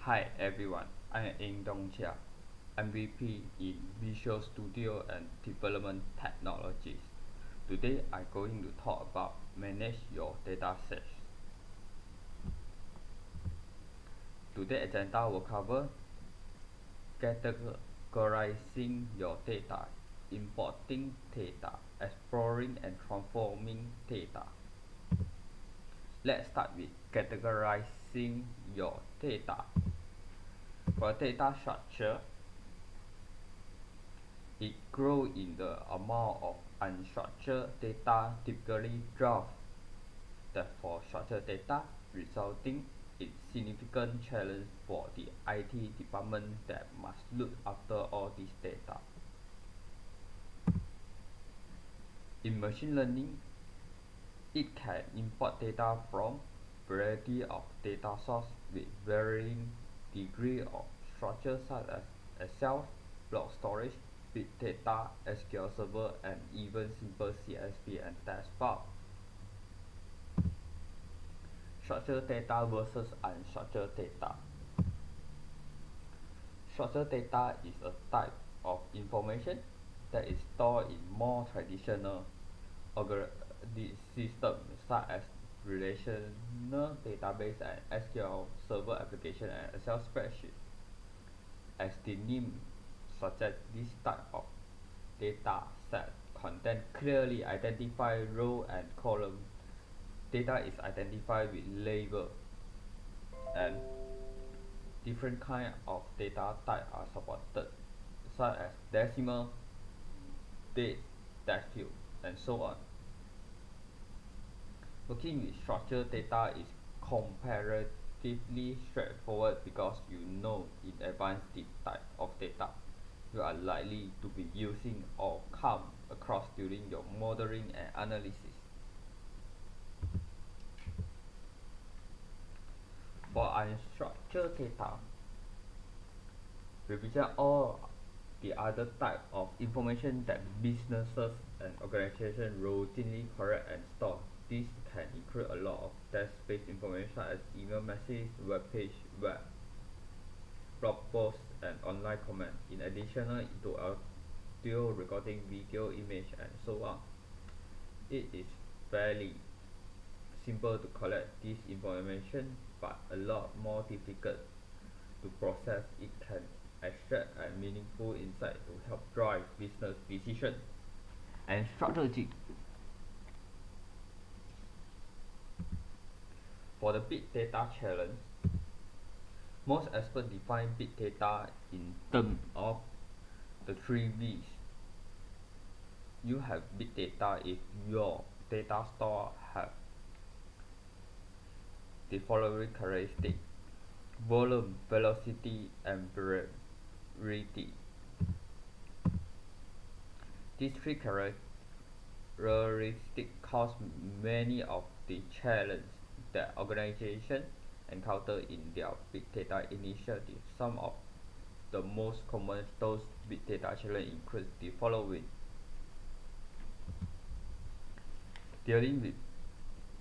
Hi everyone, I am Eng Dong Chia, MVP in Visual Studio and Development Technologies. Today I'm going to talk about manage your datasets. Today's agenda will cover categorizing your data, importing data, exploring and transforming data. Let's start with categorizing your data. For data structure, it grows in the amount of unstructured data, typically draft, that for structured data, resulting in significant challenge for the IT department that must look after all this data. In machine learning, it can import data from variety of data sources with varying degree of structure such as Excel, block storage, big data, SQL Server, and even simple CSV and text file. Structured data versus unstructured data. Structured data is a type of information that is stored in more traditional systems such as relational database and SQL Server application and Excel spreadsheet. As the name suggests, this type of data set contain clearly identified row and column. Data is identified with label, and different kinds of data type are supported, such as decimal, date, text field, and so on. Working with structured data is comparatively straightforward because you know in advance the type of data you are likely to be using or come across during your modeling and analysis. For unstructured data, represent all the other type of information that businesses and organizations routinely collect and store. This can include a lot of text-based information such as email messages, web page, blog posts, and online comment. In addition to audio recording, video, image, and so on. It is fairly simple to collect this information, but a lot more difficult to process. It can extract and meaningful insight to help drive business decision and strategy. For the big data challenge, most experts define big data in terms of the three B's. You have big data if your data store have the following characteristics: volume, velocity, and variety. These three characteristics cause many of the challenges that organizations encounter in their big data initiative. Some of the most common those big data challenges include the following: dealing with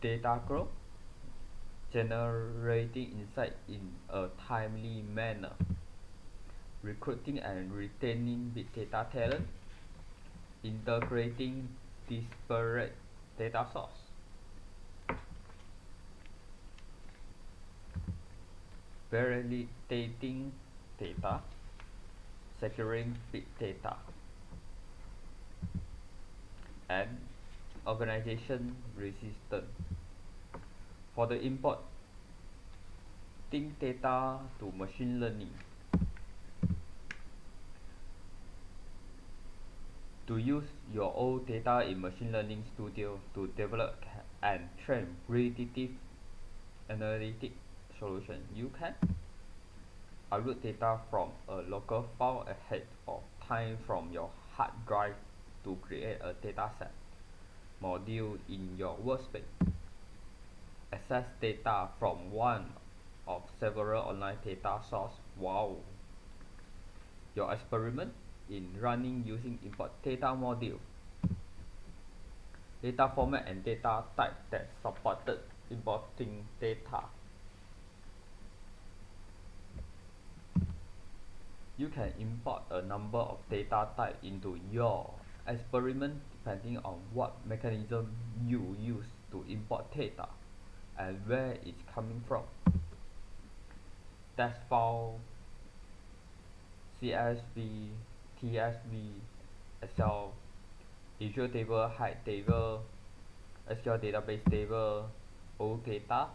data growth, generating insight in a timely manner, recruiting and retaining big data talent, integrating disparate data sources. Validating data, securing big data, and organization resistance. For the importing data to machine learning, to use your own data in machine learning studio to develop and train predictive analytic solution, you can upload data from a local file ahead of time from your hard drive to create a dataset module in your workspace. Access data from one of several online data sources. Wow! Your experiment in running using import data module, data format and data type that supported importing data. You can import a number of data types into your experiment depending on what mechanism you use to import data and where it's coming from. Text file, CSV, TSV, Excel, Azure table, height table, SQL database table, OData,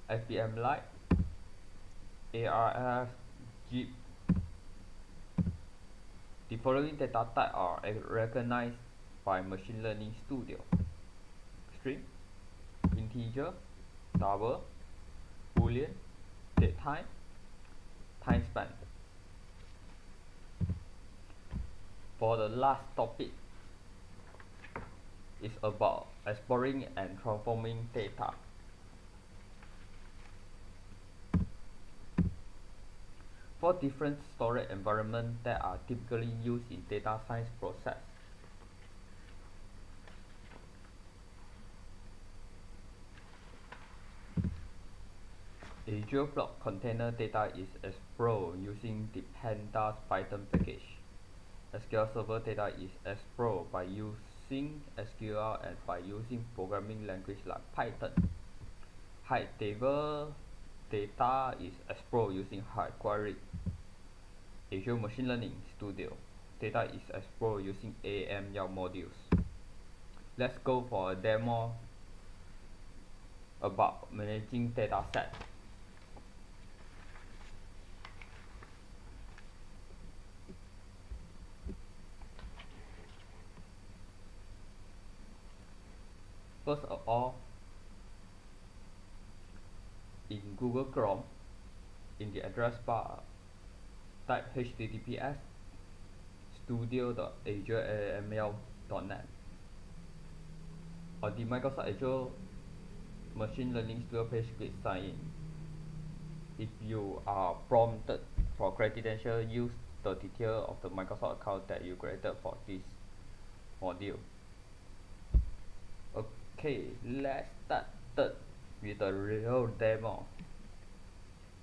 FBM-like, ARF, JIP. The following data types are recognized by Machine Learning Studio: string, integer, double, boolean, datetime, time span. For the last topic, is about exploring and transforming data. For different storage environments that are typically used in data science process. Azure Blob Container data is explored using the Pandas Python package. SQL Server data is explored by using SQL and by using programming language like Python. Height table data is explored using height query. Azure Machine Learning Studio data is explored using AML modules. Let's go for a demo about managing datasets. First of all, in Google Chrome, in the address bar, type https studio.azureaml.net. On the Microsoft Azure Machine Learning Studio page, click Sign in. If you are prompted for credential, use the detail of the Microsoft account that you created for this module. Okay, let's start with a real demo.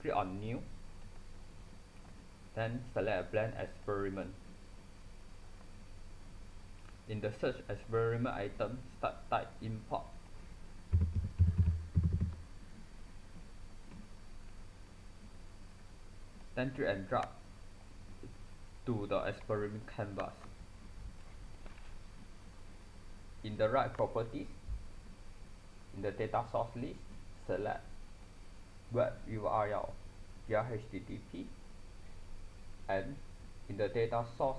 Click on New, then select a blank experiment. In the search experiment item, type import. Then drag and drop to the experiment canvas. In the right properties, in the data source list, select web URL via HTTP, and in the data source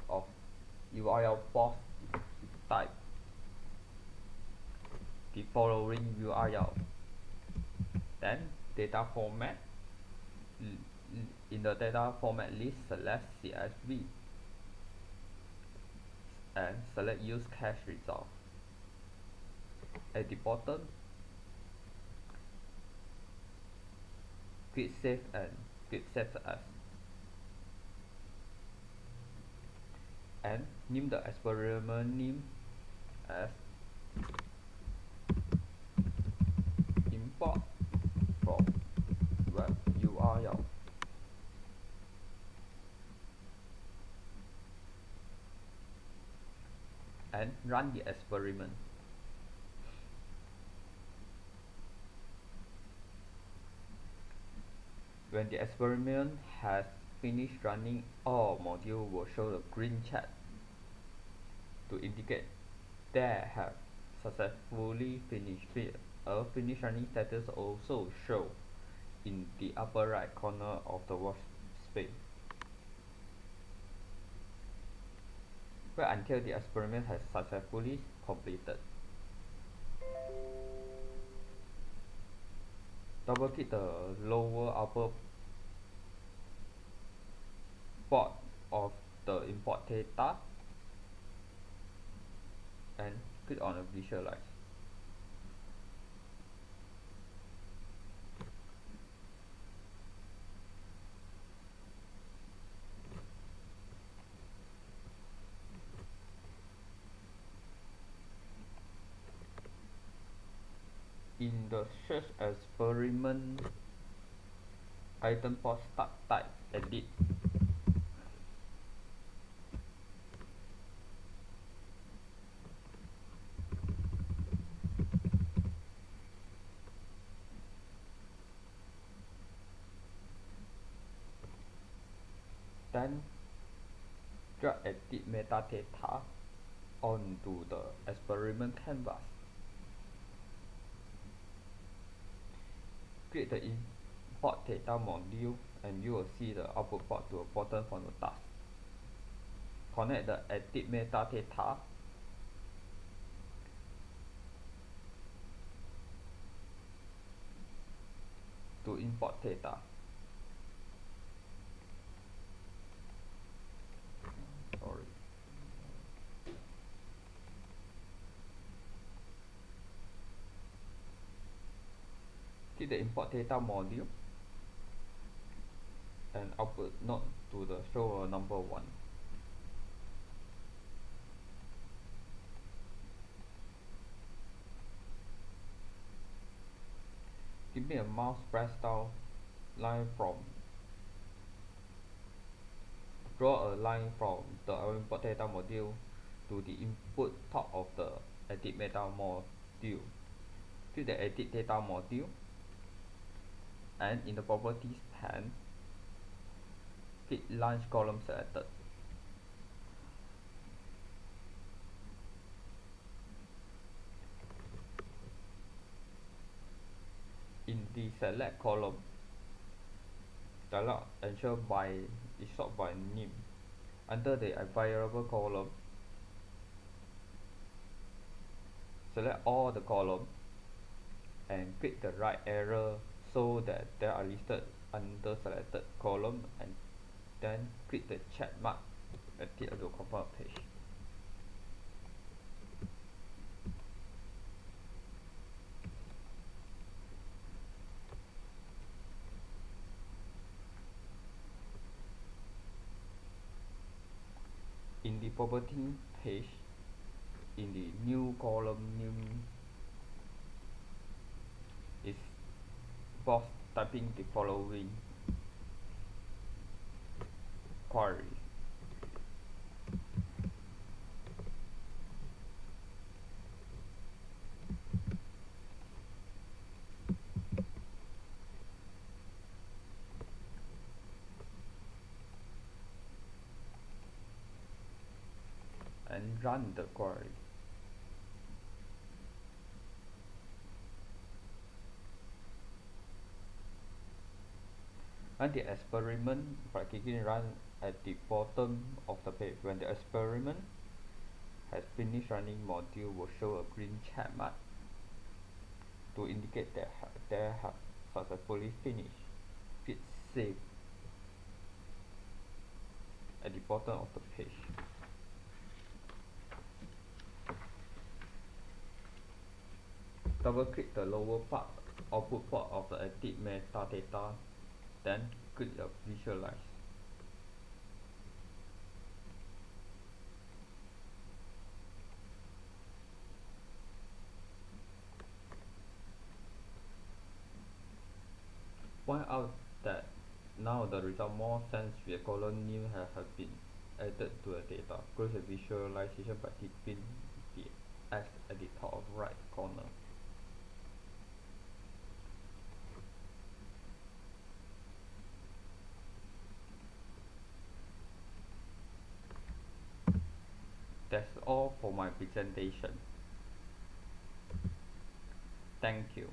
of URL box, type the following URL. Then data format. In the data format list, select CSV and select use cache result. At the bottom, click save and click save as, and name the experiment name as import from web URL. And run the experiment. When the experiment has finished running, all modules will show a green check to indicate they have successfully finished. A finished running status also show in the upper right corner of the workspace. Wait until the experiment has successfully completed. Double click the lower upper part of the import data and click on visualize. In the search experiment item for start type, edit. Then drag edit metadata onto the experiment canvas. Create the import data module and you will see the output port to a button from the task. Connect the edit metadata to import data. Sorry. Click the import data module and output node to the show number 1. Give me a mouse press down line from draw a line from the import data module to the input top of the edit meta module. Click the edit data module and in the properties pane click launch column selected. In the select column dialog ensure by is sort by name. Under the variable column select all the columns and click the right arrow so that they are listed under selected column and then click the check mark at the to confirm page. In the property page, in the new column name is box typing the following query. And run the query. And the experiment by clicking run at the bottom of the page. When the experiment has finished running, module will show a green check mark to indicate that they have successfully finished. Click save at the bottom of the page. Double click the lower part output port of the edit metadata, then click the visualize. Point out that now the result more sense via column name have been added to the data. Close the visualization by clicking the X at the top right corner. That's all for my presentation. Thank you.